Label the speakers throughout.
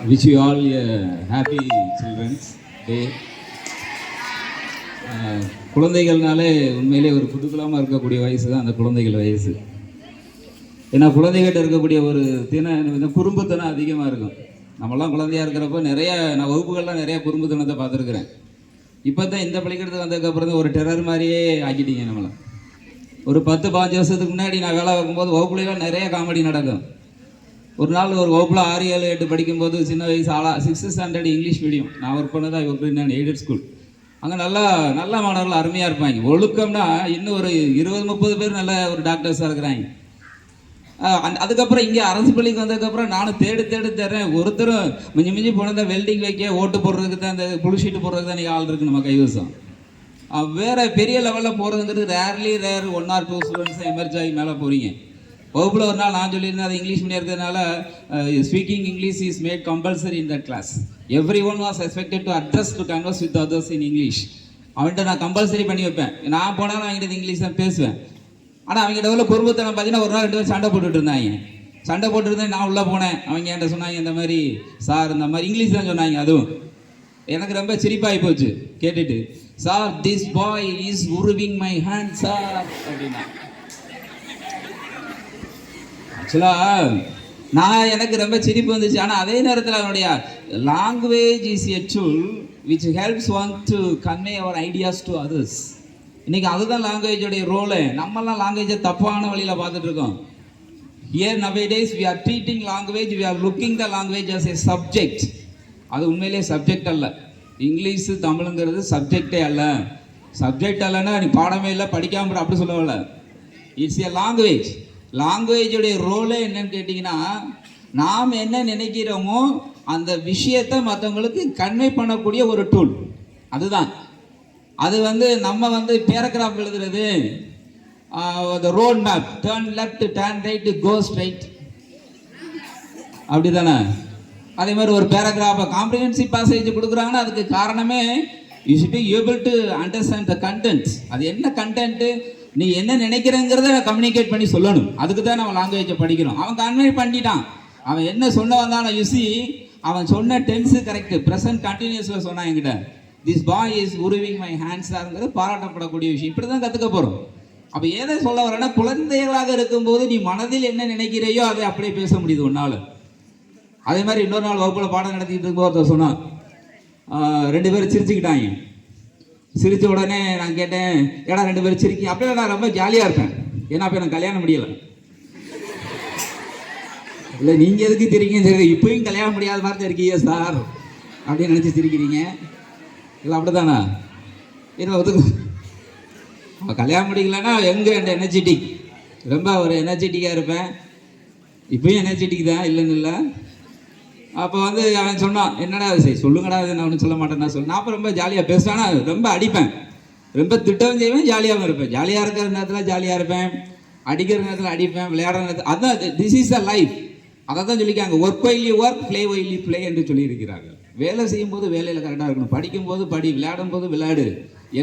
Speaker 1: Wish you all a happy Children's Day. குழந்தைகள்னாலே உண்மையிலே ஒரு குதூகலமாக இருக்கக்கூடிய வயசு தான் அந்த குழந்தைகள் வயசு. ஏன்னா குழந்தைகிட்ட இருக்கக்கூடிய ஒரு குறும்புத்தனம் அதிகமாக இருக்கும். நம்மளாம் குழந்தையாக இருக்கிறப்ப நான் வகுப்புகள்லாம் நிறையா குறும்புத்தனத்தை பார்த்துருக்குறேன். இப்போ தான் இந்த பள்ளிக்கூடத்துக்கு வந்ததுக்கப்புறம் தான் ஒரு டெரர் மாதிரியே ஆக்கிட்டீங்க நம்மளை. ஒரு 10-15 வருஷத்துக்கு முன்னாடி நான் வேலை வைக்கும்போது வகுப்புலாம் நிறைய காமெடி நடக்கும். ஒரு நாள் ஒரு வகுப்பில் 6, 7, 8 படிக்கும்போது சின்ன வயசு 6th ஸ்டாண்டர்ட் இங்கிலீஷ் மீடியம் நான் ஒர்க் பண்ணதான் நான் எய்டட் ஸ்கூல். அங்கே நல்ல மாணவர்கள் அருமையாக இருப்பாங்க. ஒழுக்கம்னா இன்னும் ஒரு 20-30 பேர் நல்ல ஒரு டாக்டர்ஸாக இருக்கிறாங்க. அதுக்கப்புறம் இங்கே அரசு பள்ளிக்கு வந்ததுக்கப்புறம் நானும் தேடி தரேன். ஒருத்தரும் மிஞ்சி போனதை வெல்டிங் வைக்க, ஓட்டு போடுறதுக்கு தான், அந்த புளிஷீட்டு போடுறதுக்கு தான் நீங்கள் ஆள் இருக்கு நம்ம கைவசம். வேறு பெரிய லெவலில் போகிறதுங்கிறது ரேர் 1 or 2 ஸ்டூடெண்ட்ஸ் எமர்ஜ் ஆகி மேலே போகிறீங்க. வகுப்பில் ஒரு நாள் நான் சொல்லியிருந்தேன், அது இங்கிலீஷ் மீடியம் இருக்கிறதுனால speaking English is made compulsory in that class. Every one was expected to address to converse with others in English. அவன்கிட்ட நான் கம்பல்சரி பண்ணி வைப்பேன். நான் போனாலும் அவங்ககிட்ட இங்கிலீஷ் தான் பேசுவேன். ஆனால் அவங்ககிட்ட உள்ள குடும்பத்தனம் பார்த்தீங்கன்னா ஒரு நாள் 2 பேர் சண்டை போட்டுட்டு இருந்தாங்க. சண்டை போட்டுருந்தேன். நான் உள்ளே போனேன். அவங்க என்கிட்ட சொன்னாங்க, இந்த மாதிரி சார் இந்த மாதிரி இங்கிலீஷ் தான் சொன்னாங்க. அதுவும் எனக்கு ரொம்ப சிரிப்பாகி போச்சு கேட்டுட்டு. சார், திஸ் பாய் இஸ் உருவிங் மை ஹேண்ட் சார் அப்படின்னா. ஆக்சுவலாக எனக்கு ரொம்ப சிரிப்பு வந்துச்சு. ஆனால் அதே நேரத்தில் அவனுடைய language is a tool which helps one to convey our ideas to others. இன்றைக்கி அதுதான் லாங்குவேஜோடைய ரோலு. நம்மெல்லாம் லாங்குவேஜை தப்பான வழியில் பார்த்துட்டு இருக்கோம். Here nowadays we are treating language, we are looking the language as a subject. அது உண்மையிலே சப்ஜெக்ட் அல்ல. இங்கிலீஷு தமிழுங்கிறது சப்ஜெக்டே அல்ல. சப்ஜெக்ட் அல்லன்னா நீ பாடமே இல்லை, படிக்காமல் அப்படி சொல்லவில்லை. It's a language. லாங்குவேஜுடைய ரோலே என்னன்னு கேட்டிங்கன்னா, நாம் என்ன நினைக்கிறோமோ அந்த விஷயத்தை மற்றவங்களுக்கு கன்வே பண்ணக்கூடிய ஒரு டூல். அதுதான் அது. நம்ம பேராகிராஃப் எழுதுறது, road map, turn left, turn right, go straight, அப்படி தானே? அதே மாதிரி ஒரு பேராகிராஃபை காம்ப்ரிஹென்சிவ் பேசேஜ் கொடுக்குறாங்கன்னா அதுக்கு காரணமே you should be able to understand the contents. அது என்ன கண்டென்ட்டு, நீ என்ன நினைக்கிறேங்கிறத கம்யூனிகேட் பண்ணி சொல்லணும். அதுக்கு தான் நம்ம லாங்குவேஜை படிக்கிறோம். அவன் கன்வே பண்ணிட்டான். அவன் என்ன சொல்ல வந்தாலும் யூசி அவன் சொன்ன டென்ஸு கரெக்டு, ப்ரெசன்ட் கண்டினியூஸில் சொன்னான் என்கிட்ட. திஸ் பாய் இஸ் உருவிங் மை ஹேண்ட்ஸாங்கிறது பாராட்டப்படக்கூடிய விஷயம். இப்படி தான் கற்றுக்க போகிறோம். அப்போ எதை சொல்ல வரேன்னா, குழந்தைகளாக இருக்கும்போது நீ மனதில் என்ன நினைக்கிறையோ அதை அப்படியே பேச முடியுது ஒன்றால். அதே மாதிரி இன்னொரு நாள் வகுப்பில் பாடம் நடத்திட்டு இருக்கும்போது ஒருத்தர் சொன்னான், 2 பேரும் சிரிச்சுக்கிட்டாங்க. சிரித்த உடனே நான் கேட்டேன், ஏடா 2 பேரும் சிரிக்கி? அப்படியே நான் ரொம்ப ஜாலியாக இருப்பேன். ஏன்னா அப்போ எனக்கு கல்யாணம் முடியலை. இல்லை, நீங்கள் எதுக்கு சிரிக்கீங்க? சரி, இப்போயும் கல்யாணம் முடியாத மாதிரி இருக்கீங்க சார் அப்படின்னு நினச்சி சிரிக்கிறீங்க. இல்லை அப்படி தானே? ஏன்னா ஒத்துக்கு கல்யாணம் முடிக்கலன்னா எங்கே என் எனர்ஜெட்டிக், ரொம்ப ஒரு எனர்ஜெட்டிக்காக இருப்பேன். இப்போயும் எனர்ஜெட்டிக் தான், இல்லைன்னு இல்லை. அப்போ அவன் சொன்னான், என்னடா சரி சொல்லுங்கடா, நான் ஒன்றும் சொல்ல மாட்டேன் நான் நான் அப்போ ரொம்ப ஜாலியாக பேசுவேன்னா ரொம்ப அடிப்பேன், ரொம்ப திட்டவும் செய்வேன், ஜாலியாகவும் இருப்பேன். ஜாலியாக இருக்கிற நேரத்தில் ஜாலியாக இருப்பேன், அடிக்கிற நேரத்தில் அடிப்பேன், விளையாடுற நேரத்தில். அதுதான் திஸ் இஸ் அ லைஃப். அதை தான் சொல்லிக்காங்க, ஒர்க் வைலி ஒர்க், ப்ளே வைலி ப்ளே என்று சொல்லியிருக்கிறார்கள். வேலை செய்யும்போது வேலையில் கரெக்டாக இருக்கணும், படிக்கும்போது படி, விளையாடும் போது விளையாடு,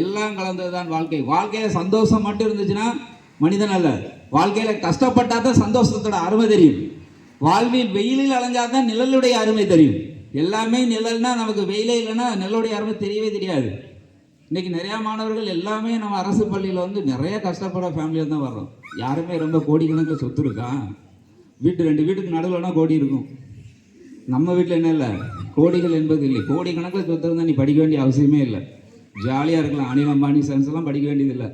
Speaker 1: எல்லாம் கலந்தது தான் வாழ்க்கை. வாழ்க்கையில் சந்தோஷம் மட்டும் இருந்துச்சுன்னா மனிதன் அல்ல. வாழ்க்கையில் கஷ்டப்பட்டால் தான் சந்தோஷத்தோட அருமை தெரியும். வாழ்வில் வெயிலில் அலைஞ்சால் தான் நிழலுடைய அருமை தெரியும். எல்லாமே நிழல்னா நமக்கு வெயிலே இல்லைன்னா நிழலுடைய அருமை தெரியவே தெரியாது. இன்றைக்கி நிறையா மாணவர்கள் எல்லாமே நம்ம அரசு பள்ளியில் நிறைய கஷ்டப்பட ஃபேமிலியில் தான் வர்றோம். யாருமே ரொம்ப கோடிக்கணக்கில் சொத்து இருக்கா? 2 வீட்டுக்கு நடுவில்னா கோடி இருக்கும். நம்ம வீட்டில் என்ன இல்லை, கோடிகள் என்பது இல்லை. கோடிக்கணக்கில் சொத்து இருந்தால் நீ படிக்க வேண்டிய அவசியமே இல்லை. ஜாலியாக இருக்கலாம். அனில் அம்பானி சன்ஸ்லாம் படிக்க வேண்டியதில்லை,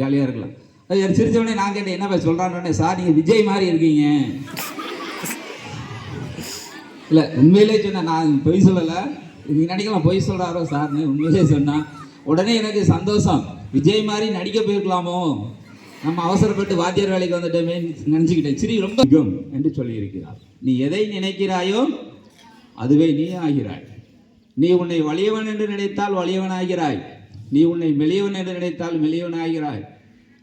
Speaker 1: ஜாலியாக இருக்கலாம். அது சிரிச்சவொடனே நான் கேட்டேன், என்ன சொல்கிறான்னு. சார், நீங்கள் விஜய் மாதிரி இருக்கீங்க. இல்லை, உண்மையிலே சொன்னேன், நான் பொய் சொல்லலை. நீங்கள் நினைக்கலாம் பொய் சொல்கிறாரோ சார்னு. உண்மையிலே சொன்னான். உடனே எனக்கு சந்தோஷம். விஜய் மாதிரி நடிக்க போயிருக்கலாமோ, நம்ம அவசரப்பட்டு வாத்தியார் வேலைக்கு வந்துட்டோமே நினச்சிக்கிட்டேன். சரி, ரொம்ப என்று சொல்லியிருக்கிறார். நீ எதை நினைக்கிறாயோ அதுவே நீ ஆகிறாய். நீ உன்னை வலியவன் என்று நினைத்தால் வலியவன் ஆகிறாய். நீ உன்னை மெலியவன் என்று நினைத்தால் மெலியவன் ஆகிறாய்.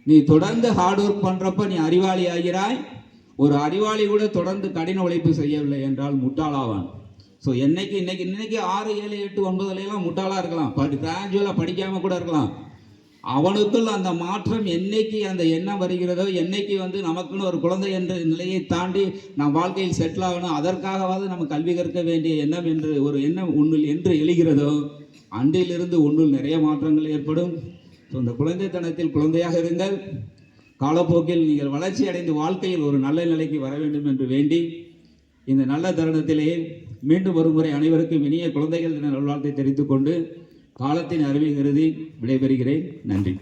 Speaker 1: நீ தொடர்ந்து ஹார்ட் ஒர்க் பண்ணுறப்ப நீ அறிவாளி ஆகிறாய். ஒரு அறிவாளி கூட தொடர்ந்து கடின உழைப்பு செய்யவில்லை என்றால் முட்டாளாவான். ஸோ இன்னைக்கு 6, 7, 8, 9 முட்டாளாக இருக்கலாம். கிராஜுவலாக படிக்காமல் கூட இருக்கலாம். அவனுக்குள் அந்த மாற்றம் என்னைக்கு அந்த எண்ணம் வருகிறதோ, என்னைக்கு நமக்குன்னு ஒரு குழந்தை என்ற நிலையை தாண்டி நாம் வாழ்க்கையில் செட்டில் ஆகணும், அதற்காகவாவது நம்ம கல்வி கற்க வேண்டிய எண்ணம் என்று ஒரு எண்ணம் உன்னில் என்று எழுகிறதோ, அன்றிலிருந்து உன்னுள் நிறைய மாற்றங்கள் ஏற்படும். ஸோ இந்த குழந்தைத்தனத்தில் குழந்தையாக இருங்கள். காலப்போக்கில் நீங்கள் வளர்ச்சி அடைந்து வாழ்க்கையில் ஒரு நல்ல நிலைக்கு வர வேண்டும் என்று வேண்டி, இந்த நல்ல தருணத்திலேயே மீண்டும் ஒரு முறை அனைவருக்கும் இனிய குழந்தைகள் தின நல்வாழ்த்தை தெரிவித்துக் கொண்டு காலத்தின் அறிவை கருதி விடைபெறுகிறேன். நன்றி.